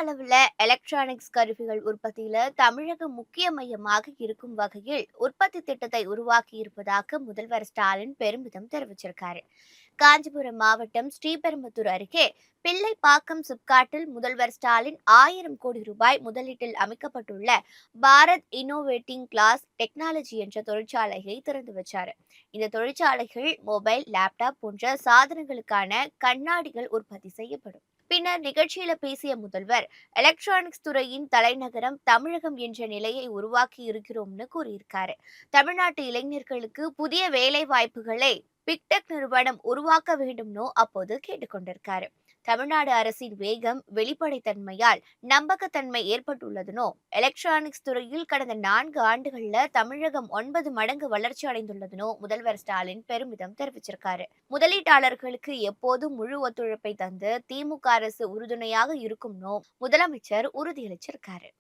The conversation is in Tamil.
அளவுல எலக்ட்ரானிக்ஸ் கருவிகள் உற்பத்தியில தமிழகம் முக்கிய மையமாக இருக்கும் வகையில் உற்பத்தி திட்டத்தை உருவாக்கி இருப்பதாக முதல்வர் ஸ்டாலின் பெருமிதம் தெரிவிச்சிருக்காரு. காஞ்சிபுரம் மாவட்டம் ஸ்ரீபெரும்புத்தூர் அருகே பிள்ளைப்பாக்கம் சிப்காட்டில் முதல்வர் ஸ்டாலின் 1000 கோடி ரூபாய் முதலீட்டில் அமைக்கப்பட்டுள்ள பாரத் இன்னோவேட்டிங் கிளாஸ் டெக்னாலஜி என்ற தொழிற்சாலையை திறந்து வச்சாரு. இந்த தொழிற்சாலைகள் மொபைல், லேப்டாப் போன்ற சாதனங்களுக்கான கண்ணாடிகள் உற்பத்தி செய்யப்படும். பின்னர் நிகழ்ச்சியில பேசிய முதல்வர், எலக்ட்ரானிக்ஸ் துறையின் தலைநகரம் தமிழகம் என்ற நிலையை உருவாக்கி இருக்கிறோம்னு கூறியிருக்காரு. தமிழ்நாட்டு இளைஞர்களுக்கு புதிய வேலை வாய்ப்புகளை பிக்டெக் நிறுவனம் உருவாக்க வேண்டும்னு அப்போது கேட்டுக்கொண்டிருக்காரு. தமிழ்நாடு அரசின் வேகம், வெளிப்படைத்தன்மையால் நம்பகத்தன்மை ஏற்பட்டுள்ளதுனோ, எலக்ட்ரானிக்ஸ் துறையில் கடந்த 4 ஆண்டுகள்ல தமிழகம் 9 மடங்கு வளர்ச்சி அடைந்துள்ளதுனோ முதல்வர் ஸ்டாலின் பெருமிதம் தெரிவிச்சிருக்காரு. முதலீட்டாளர்களுக்கு எப்போதும் முழு ஒத்துழைப்பை தந்து திமுக அரசு உறுதுணையாக இருக்கும்னு முதலமைச்சர் உறுதியளிச்சிருக்காரு.